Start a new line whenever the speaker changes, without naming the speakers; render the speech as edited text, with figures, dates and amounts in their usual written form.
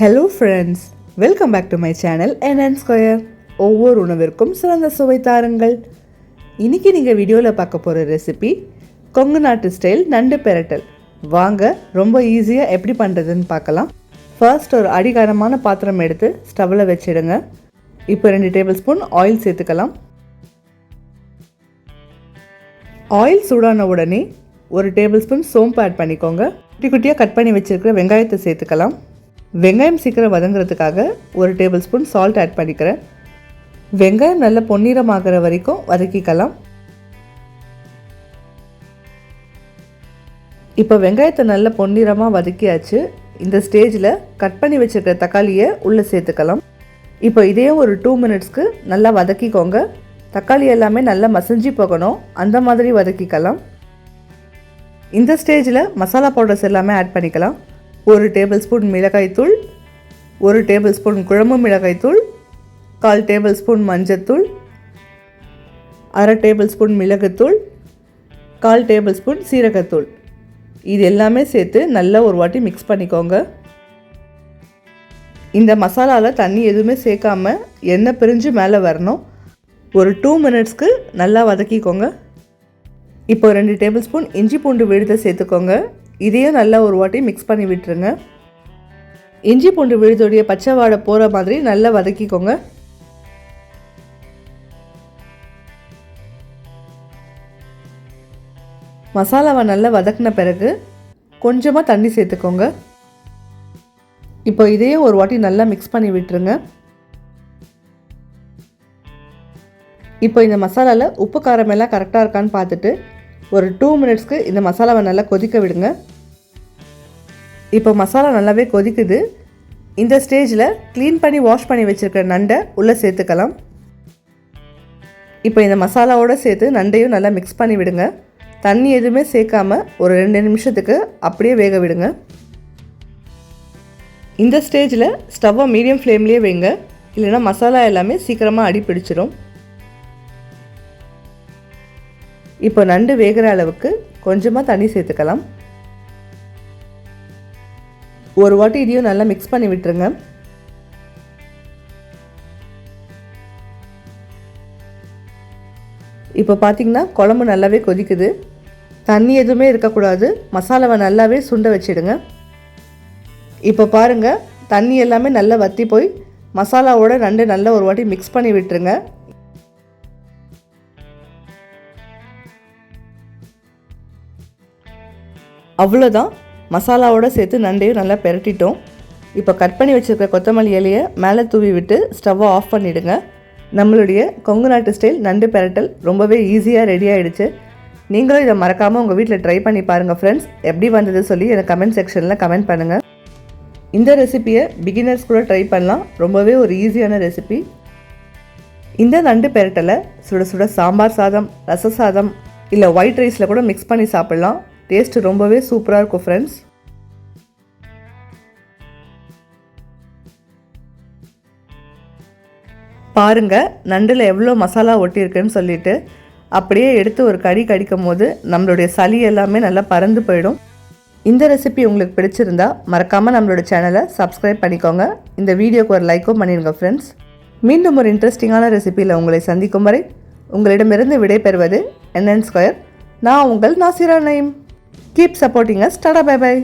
Hello friends, welcome back to my channel NN square. ஒவ்வொரு உணவிற்கும் சிறந்த சுவை தாருங்கள். இன்றைக்கி நீங்கள் வீடியோவில் பார்க்க போகிற ரெசிபி கொங்கு நாட்டு ஸ்டைல் நண்டு பெரட்டல். வாங்க ரொம்ப ஈஸியாக எப்படி பண்ணுறதுன்னு பார்க்கலாம். ஃபர்ஸ்ட் ஒரு அடிகாரமான பாத்திரம் எடுத்து ஸ்டவ்வில் வச்சிடுங்க. இப்போ 2 டேபிள் ஸ்பூன் ஆயில் சேர்த்துக்கலாம். ஆயில் சூடான உடனே 1 டேபிள் ஸ்பூன் சோம்பு ஆட் பண்ணிக்கோங்க. குட்டி குட்டியாக கட் பண்ணி வச்சுருக்கிற வெங்காயத்தை சேர்த்துக்கலாம். வெங்காயம் சீக்கிரம் வதங்குறதுக்காக 1 டேபிள் ஸ்பூன் சால்ட் ஆட் பண்ணிக்கிறேன். வெங்காயம் நல்ல பொன்னிறமாகிற வரைக்கும் வதக்கிக்கலாம். இப்போ வெங்காயத்தை நல்ல பொன்னிறமாக வதக்கியாச்சு. இந்த ஸ்டேஜில் கட் பண்ணி வச்சுருக்கிற தக்காளியை உள்ளே சேர்த்துக்கலாம். இப்போ இதையும் ஒரு 2 மினிட்ஸ்க்கு நல்லா வதக்கிக்கோங்க. தக்காளி எல்லாமே நல்லா மசிஞ்சு போகணும், அந்த மாதிரி வதக்கிக்கலாம். இந்த ஸ்டேஜில் மசாலா பவுடர்ஸ் எல்லாமே ஆட் பண்ணிக்கலாம். 1 டேபிள் ஸ்பூன் மிளகாய்த்தூள், 1 டேபிள் ஸ்பூன் குழம்பு மிளகாய்த்தூள், 1/4 டேபிள் ஸ்பூன் மஞ்சத்தூள், 1/2 டேபிள் ஸ்பூன் மிளகுத்தூள், 1/4 டேபிள் ஸ்பூன் சீரகத்தூள். இது எல்லாமே சேர்த்து நல்லா ஒரு வாட்டி மிக்ஸ் பண்ணிக்கோங்க. இந்த மசாலாவில் தண்ணி எதுவுமே சேர்க்காம எண்ணெய் பிரிஞ்சு மேலே வரணும். ஒரு 2 மினிட்ஸ்க்கு நல்லா வதக்கிக்கோங்க. இப்போ 2 டேபிள் ஸ்பூன் இஞ்சி பூண்டு விழுதை சேர்த்துக்கோங்க. இதையும் நல்லா ஒரு வாட்டி மிக்ஸ் பண்ணி விட்டுருங்க. இஞ்சி பூண்டு விழுதோடைய பச்சை வாடை போகிற மாதிரி நல்லா வதக்கிக்கோங்க. மசாலாவை நல்லா வதக்கின பிறகு கொஞ்சமாக தண்ணி சேர்த்துக்கோங்க. இப்போ இதையும் ஒரு வாட்டி நல்லா மிக்ஸ் பண்ணி விட்டுருங்க. இப்போ இந்த மசாலாவில் உப்பு காரம் எல்லாம் கரெக்டாக இருக்கான்னு பார்த்துட்டு ஒரு 2 மினிட்ஸ்க்கு இந்த மசாலாவை நல்லா கொதிக்க விடுங்க. இப்போ மசாலா நல்லாவே கொதிக்குது. இந்த ஸ்டேஜில் க்ளீன் பண்ணி வாஷ் பண்ணி வச்சுருக்கிற நண்டை உள்ளே சேர்த்துக்கலாம். இப்போ இந்த மசாலாவோடு சேர்த்து நண்டையும் நல்லா மிக்ஸ் பண்ணி விடுங்க. தண்ணி எதுவுமே சேர்க்காமல் ஒரு 2 நிமிஷத்துக்கு அப்படியே வேக விடுங்க. இந்த ஸ்டேஜில் ஸ்டவ்வை மீடியம் ஃப்ளேம்லேயே வைங்க, இல்லைனா மசாலா எல்லாமே சீக்கிரமாக அடி பிடிச்சிடும். இப்போ நண்டு வேகிற அளவுக்கு கொஞ்சமாக தண்ணி சேர்த்துக்கலாம். ஒரு வாட்டி இதையும் நல்லா மிக்ஸ் பண்ணி விட்டுருங்க. இப்போ பார்த்தீங்கன்னா குழம்பு நல்லாவே கொதிக்குது. தண்ணி எதுவுமே இருக்கக்கூடாது. மசாலாவை நல்லாவே சுண்ட வச்சிடுங்க. இப்போ பாருங்கள், தண்ணி எல்லாமே நல்லா வற்றி போய் மசாலாவோட நண்டு நல்லா ஒரு வாட்டி மிக்ஸ் பண்ணி விட்டுருங்க. அவ்வளோதான், மசாலாவோடு சேர்த்து நண்டையும் நல்லா பெரட்டிட்டோம். இப்போ கட் பண்ணி வச்சுருக்கிற கொத்தமல்லி இலையை மேலே தூவி விட்டு ஸ்டவ்வை ஆஃப் பண்ணிவிடுங்க. நம்மளுடைய கொங்கு நாட்டு ஸ்டைல் நண்டு பெரட்டல் ரொம்பவே ஈஸியாக ரெடி ஆகிடுச்சு. நீங்களும் இதை மறக்காமல் உங்கள் வீட்டில் ட்ரை பண்ணி பாருங்கள் ஃப்ரெண்ட்ஸ். எப்படி வந்தது சொல்லி எனக்கு கமெண்ட் செக்ஷனில் கமெண்ட் பண்ணுங்கள். இந்த ரெசிப்பியை பிகினர்ஸ் கூட ட்ரை பண்ணலாம். ரொம்பவே ஒரு ஈஸியான ரெசிபி. இந்த நண்டு பெரட்டலை சுட சுட சாம்பார் சாதம், ரச சாதம் இல்லை ஒயிட் ரைஸில் கூட மிக்ஸ் பண்ணி சாப்பிட்லாம். டேஸ்ட்டு ரொம்பவே சூப்பராக இருக்கும் ஃப்ரெண்ட்ஸ். பாருங்கள், நண்டில் எவ்வளோ மசாலா ஒட்டியிருக்குன்னு சொல்லிட்டு அப்படியே எடுத்து ஒரு கடிக்கும் போது நம்மளுடைய சளி எல்லாமே நல்லா பறந்து போயிடும். இந்த ரெசிபி உங்களுக்கு பிடிச்சிருந்தா மறக்காமல் நம்மளோட சேனலை சப்ஸ்கிரைப் பண்ணிக்கோங்க. இந்த வீடியோக்கு ஒரு லைக்கும் பண்ணிடுங்க ஃப்ரெண்ட்ஸ். மீண்டும் ஒரு இன்ட்ரெஸ்டிங்கான ரெசிபியில் உங்களை சந்திக்கும் வரை உங்களிடமிருந்து விடைபெறுவது NN ஸ்கொயர். நான் உங்கள் Nasira Naeem. Keep supporting us. Tada, bye bye.